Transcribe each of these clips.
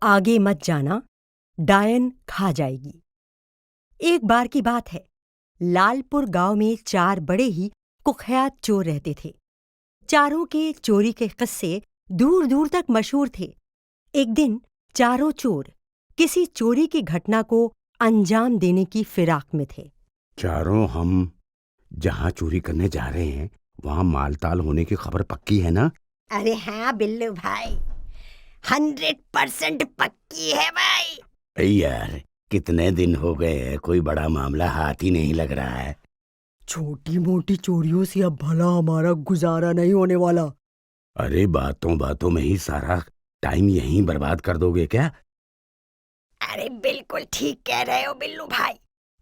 आगे मत जाना, डायन खा जाएगी। एक बार की बात है, लालपुर गांव में 4 बड़े ही कुख्यात चोर रहते थे। चारों के चोरी के किस्से दूर दूर तक मशहूर थे। एक दिन चारों चोर किसी चोरी की घटना को अंजाम देने की फिराक में थे। चारों हम जहाँ चोरी करने जा रहे हैं वहाँ मालताल होने की खबर पक्की है ना? अरे हाँ बिल्लू भाई, 100% पक्की है भाई। अरे यार, कितने दिन हो गए हैं, कोई बड़ा मामला हाथ ही नहीं लग रहा है। छोटी मोटी चोरियों से अब भला हमारा गुजारा नहीं होने वाला। अरे बातों बातों में ही सारा टाइम यहीं बर्बाद कर दोगे क्या? अरे बिल्कुल ठीक कह रहे हो बिल्लू भाई।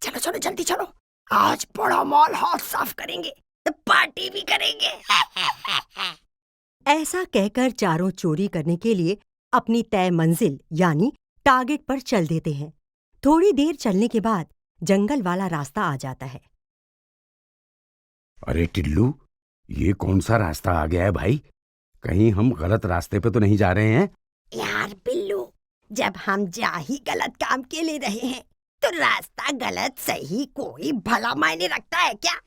चलो चलो जल्दी चलो, आज बड़ा मॉल हाथ साफ करेंगे तो पार्टी भी करेंगे। ऐसा कहकर चारों चोरी करने के लिए अपनी तय मंजिल यानी टारगेट पर चल देते हैं। थोड़ी देर चलने के बाद जंगल वाला रास्ता आ जाता है। अरे टिल्लू, ये कौन सा रास्ता आ गया है भाई? कहीं हम गलत रास्ते पे तो नहीं जा रहे हैं? यार बिल्लू, जब हम जा ही गलत काम के लिए रहे हैं तो रास्ता गलत सही कोई भला मायने रखता है क्या?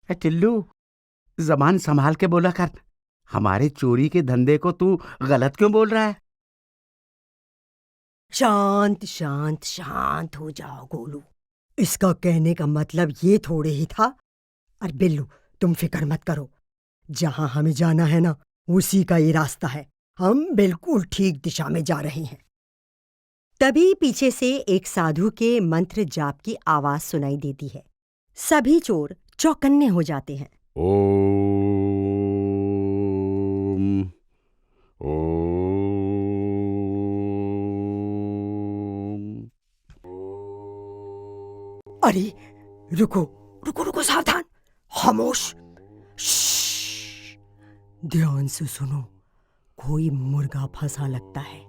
टिल्लू, जबान संभाल के बोला कर। हमारे चोरी के धंधे को तू गलत क्यों बोल रहा है? शांत शांत शांत हो जाओ गोलू। इसका कहने का मतलब ये थोड़े ही था। अरे बिल्लू, तुम फिक्र मत करो। जहां हमें जाना है ना, उसी का ये रास्ता है। हम बिल्कुल ठीक दिशा में जा रहे हैं। तभी पीछे से एक साधु के मंत्र जाप की आवाज सुनाई देती है। सभी चोर चौकन्ने हो जाते हैं। ओम ओम अरे रुको रुको रुको, सावधान, खामोश, श्श्श, ध्यान से सुनो, कोई मुर्गा फंसा लगता है।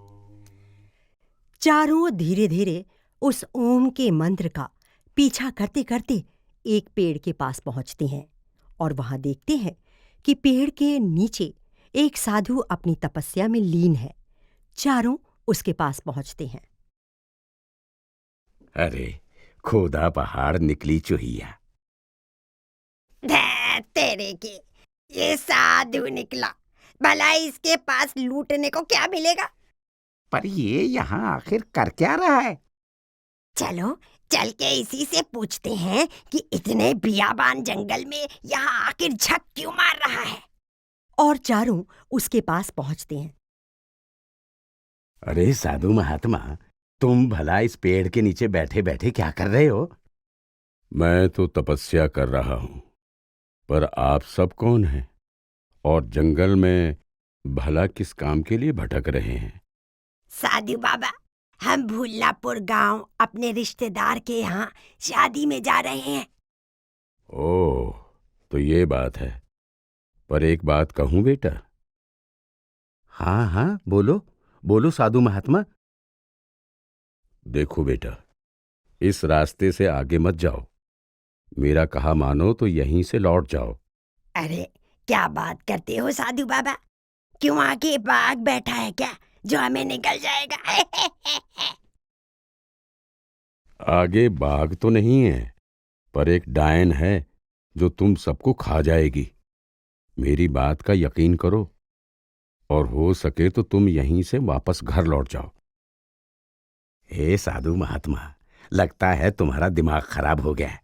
चारों धीरे धीरे उस ओम के मंत्र का पीछा करते करते एक पेड़ के पास पहुंचते हैं और वहां देखते हैं कि पेड़ के नीचे एक साधु अपनी तपस्या में लीन है। चारों उसके पास पहुंचते हैं। अरे खोदा पहाड़ निकली चूहिया। तेरे की, ये साधु निकला। भला इसके पास लूटने को क्या मिलेगा? पर ये यहाँ आखिर कर क्या रहा है? चलो चल के इसी से पूछते हैं कि इतने बियाबान जंगल में यहाँ आखिर झक क्यों मार रहा है। और चारों उसके पास पहुंचते हैं। अरे साधु महात्मा, तुम भला इस पेड़ के नीचे बैठे बैठे क्या कर रहे हो? मैं तो तपस्या कर रहा हूँ, पर आप सब कौन हैं और जंगल में भला किस काम के लिए भटक रहे हैं? साधु बाबा, हम भुल्लापुर गांव अपने रिश्तेदार के यहाँ शादी में जा रहे हैं। ओह, तो ये बात है। पर एक बात कहूं बेटा? हाँ हाँ, बोलो बोलो साधु महात्मा। देखो बेटा, इस रास्ते से आगे मत जाओ। मेरा कहा मानो तो यहीं से लौट जाओ। अरे क्या बात करते हो साधु बाबा? क्यों आगे बाघ बैठा है क्या जो हमें निकल जाएगा? आगे बाघ तो नहीं है, पर एक डायन है जो तुम सबको खा जाएगी। मेरी बात का यकीन करो, और हो सके तो तुम यहीं से वापस घर लौट जाओ। हे साधु महात्मा, लगता है तुम्हारा दिमाग खराब हो गया है।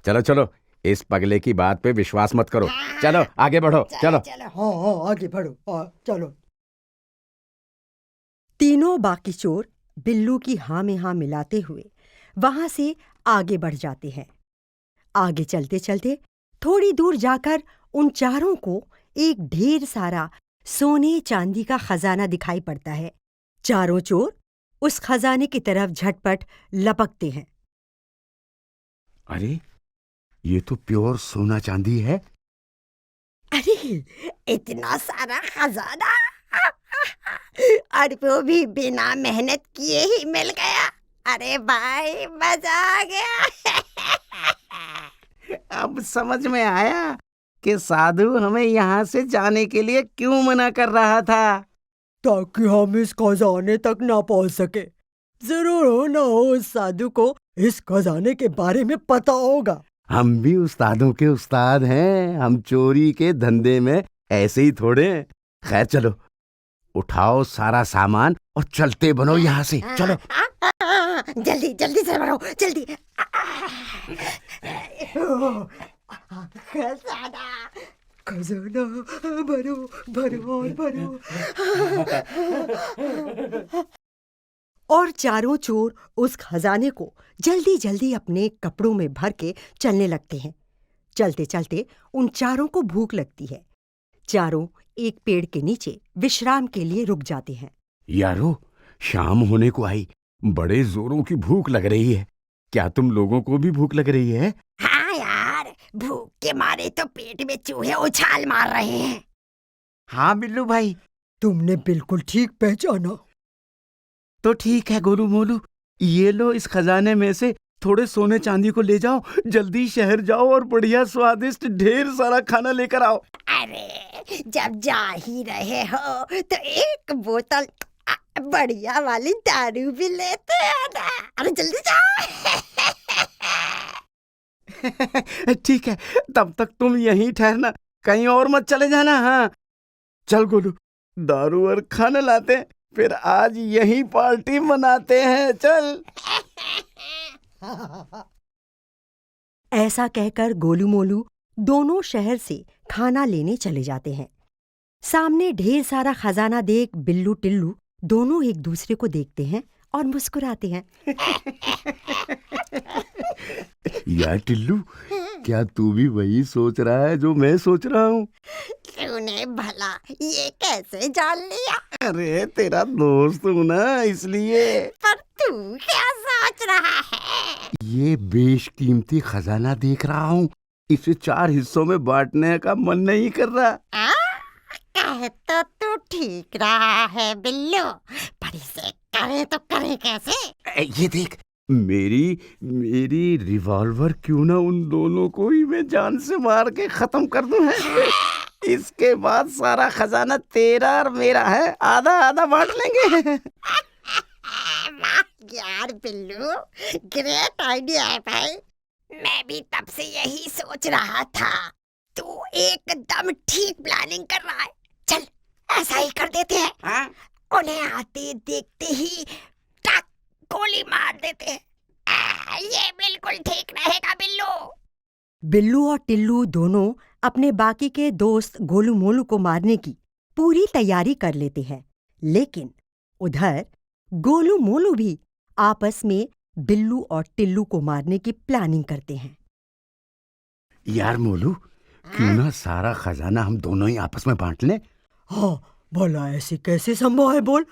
चलो चलो, इस पगले की बात पे विश्वास मत करो। चलो आगे बढ़ो, चलो। हाँ हाँ, आगे बढ़ो, चलो। तीनों बाकी चोर बिल्लू की हाँ में हाँ मिलाते हुए वहां से आगे बढ़ जाते हैं। आगे चलते चलते थोड़ी दूर जाकर उन चारों को एक ढेर सारा सोने चांदी का खजाना दिखाई पड़ता है। चारों चोर उस खजाने की तरफ झटपट लपकते हैं। अरे, ये तो प्योर सोना चांदी है। अरे इतना सारा खजाना, और वो भी बिना मेहनत किए ही मिल गया। अरे भाई, मजा आ गया। अब समझ में आया कि साधु हमें यहाँ से जाने के लिए क्यों मना कर रहा था। ताकि हम इस खजाने तक ना पहुंच सके। जरूर हो ना हो उस साधु को इस खजाने के बारे में पता होगा। हम भी उस्तादों के उस्ताद हैं, हम चोरी के धंधे में ऐसे ही थोड़े हैं। खैर चलो, उठाओ सारा सामान और चलते बनो यहाँ से, चलो। जल्दी जल्दी से बढ़ो, जल्दी। खजाना खजाना भरो भरो और भरो। और चारों चोर उस खजाने को जल्दी जल्दी अपने कपड़ों में भर के चलने लगते हैं। चलते चलते उन चारों को भूख लगती है। चारों एक पेड़ के नीचे विश्राम के लिए रुक जाते हैं। यारो, शाम होने को आई, बड़े जोरों की भूख लग रही है। क्या तुम लोगों को भी भूख लग रही है? हाँ यार, भूख के मारे तो पेट में चूहे उछाल मार रहे हैं। हाँ बिल्लू भाई, तुमने बिल्कुल ठीक पहचाना। तो ठीक है गोलू मोलू, ये लो, इस खजाने में से थोड़े सोने चांदी को ले जाओ, जल्दी शहर जाओ और बढ़िया स्वादिष्ट ढेर सारा खाना लेकर आओ। अरे जब जा ही रहे हो तो एक बोतल बढ़िया वाली दारू भी लेते हैं ना। अरे जल्दी जाओ। ठीक है, तब तक तुम यहीं ठहरना, कहीं और मत चले जाना। हाँ चल गोलू, दारू और खाना लाते हैं, फिर आज यहीं पार्टी मनाते हैं। चल। ऐसा कहकर गोलू मोलू दोनों शहर से खाना लेने चले जाते हैं। सामने ढेर सारा खजाना देख बिल्लू टिल्लू दोनों एक दूसरे को देखते हैं और मुस्कुराते हैं। यार टिल्लू, क्या तू भी वही सोच रहा है जो मैं सोच रहा हूँ? तूने भला ये कैसे जान लिया? अरे तेरा दोस्त हूँ ना, इसलिए। पर तू क्या सोच रहा है? ये बेशकीमती खजाना देख रहा हूँ, इसे 4 हिस्सों में बांटने का मन नहीं कर रहा। कह तो तू ठीक रहा है बिल्लू, पर इसे करे तो करे कैसे? ये देख, मेरी रिवॉल्वर क्यों ना उन दोनों को ही मैं जान से मार के खत्म कर दूं है। इसके बाद सारा खजाना तेरा और मेरा है, आधा आधा बांट लेंगे। वाह यार बिल्लू, ग्रेट आइडिया है भाई। मैं भी तब से यही सोच रहा था। तू एकदम ठीक प्लानिंग कर रहा है। चल ऐसा ही कर देते हैं। हाँ? उन्हें आते देखते ही टक गोली मार देते हैं। ये बिल्कुल ठीक रहेगा बिल्लू। बिल्लू और टिल्लू दोनों अपने बाकी के दोस्त गोलू मोलू को मारने की पूरी तैयारी कर लेते हैं, लेकिन उधर गोलू मोलू भी आपस में बिल्लू और टिल्लू को मारने की प्लानिंग करते हैं। यार मोलू, क्यों ना सारा खजाना हम दोनों ही आपस में बांट लें? हाँ, भला ऐसे कैसे संभव है बोल?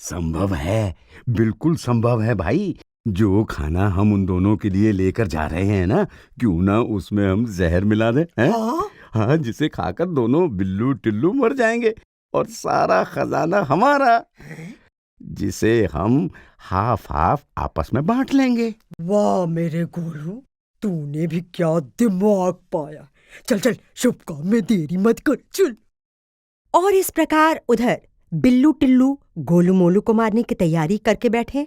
संभव है, बिल्कुल संभव है भाई। जो खाना हम उन दोनों के लिए लेकर जा रहे हैं ना, क्यों ना उसमें हम जहर मिला दें, हैं? हाँ? हाँ, जिसे खाकर दोनों बिल्लू टिल्लू मर जाएंगे और सारा खजाना हमारा, जिसे हम हाफ हाफ आपस में बांट लेंगे। वाह मेरे गोलू, तूने भी क्या दिमाग पाया। चल चल, शुभ काम में देरी मत कर, चल। और इस प्रकार उधर बिल्लू टिल्लू गोलू मोलू को मारने की तैयारी करके बैठे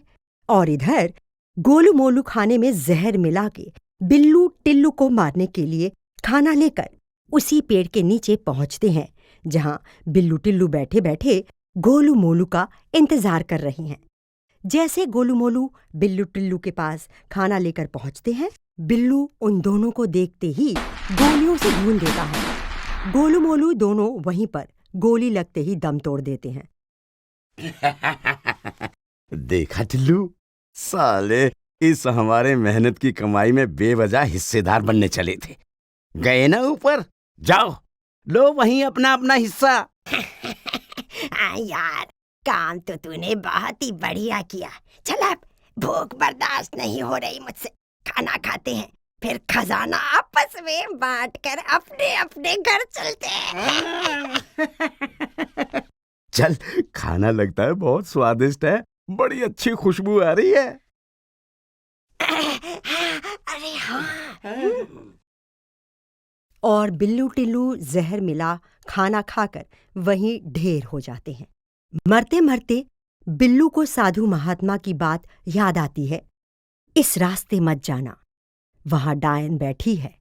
और इधर गोलू मोलू खाने में जहर मिला के बिल्लू टिल्लू को मारने के लिए खाना लेकर उसी पेड़ के नीचे पहुंचते हैं, जहां बिल्लू टिल्लू बैठे बैठे गोलू मोलू का इंतजार कर रही हैं। जैसे गोलू मोलू बिल्लू टिल्लू के पास खाना लेकर पहुंचते हैं, बिल्लू उन दोनों को देखते ही गोलियों से भून देता है। गोलू मोलू दोनों वहीं पर गोली लगते ही दम तोड़ देते हैं। देखा टिल्लू, साले इस हमारे मेहनत की कमाई में बेवजह हिस्सेदार बनने चले थे। गए ना ऊपर, जाओ लो वहीं अपना अपना हिस्सा। यार, काम तो तूने बहुत ही बढ़िया किया। चल अब भूख बर्दाश्त नहीं हो रही मुझसे, खाना खाते हैं, फिर खजाना आपस में बांटकर अपने अपने घर चलते हैं। चल, खाना लगता है बहुत स्वादिष्ट है, बड़ी अच्छी खुशबू आ रही है। अरे हाँ, और बिल्लू टिल्लू जहर मिला खाना खाकर वहीं ढेर हो जाते हैं। मरते मरते बिल्लू को साधु महात्मा की बात याद आती है। इस रास्ते मत जाना, वहां डायन बैठी है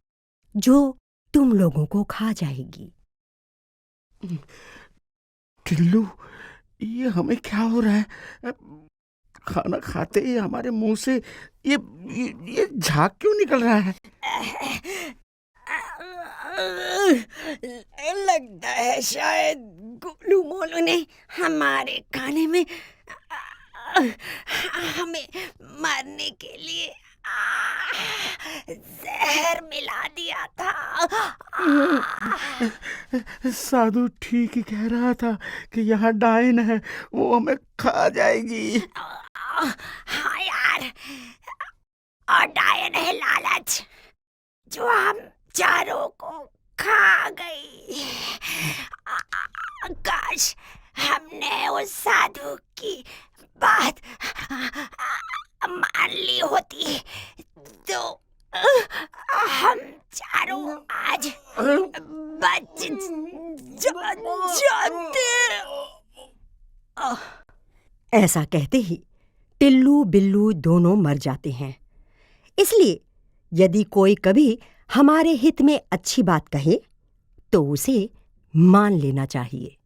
जो तुम लोगों को खा जाएगी। टिल्लू, ये हमें क्या हो रहा है? खाना खाते ही हमारे मुंह से ये झाग क्यों निकल रहा है? लगता है शायद गोलू मोलू ने हमारे खाने में हमें मारने के लिए जहर मिला दिया था। साधु ठीक ही कह रहा था कि यहाँ डायन है, वो हमें खा जाएगी। हाँ यार, और डायन है लालच जो हम चारों को खा गई। काश हमने उस साधु की बात मान ली होती तो हम चारों आज बच जाते। ऐसा कहते ही टिल्लू बिल्लू दोनों मर जाते हैं। इसलिए यदि कोई कभी हमारे हित में अच्छी बात कहे तो उसे मान लेना चाहिए।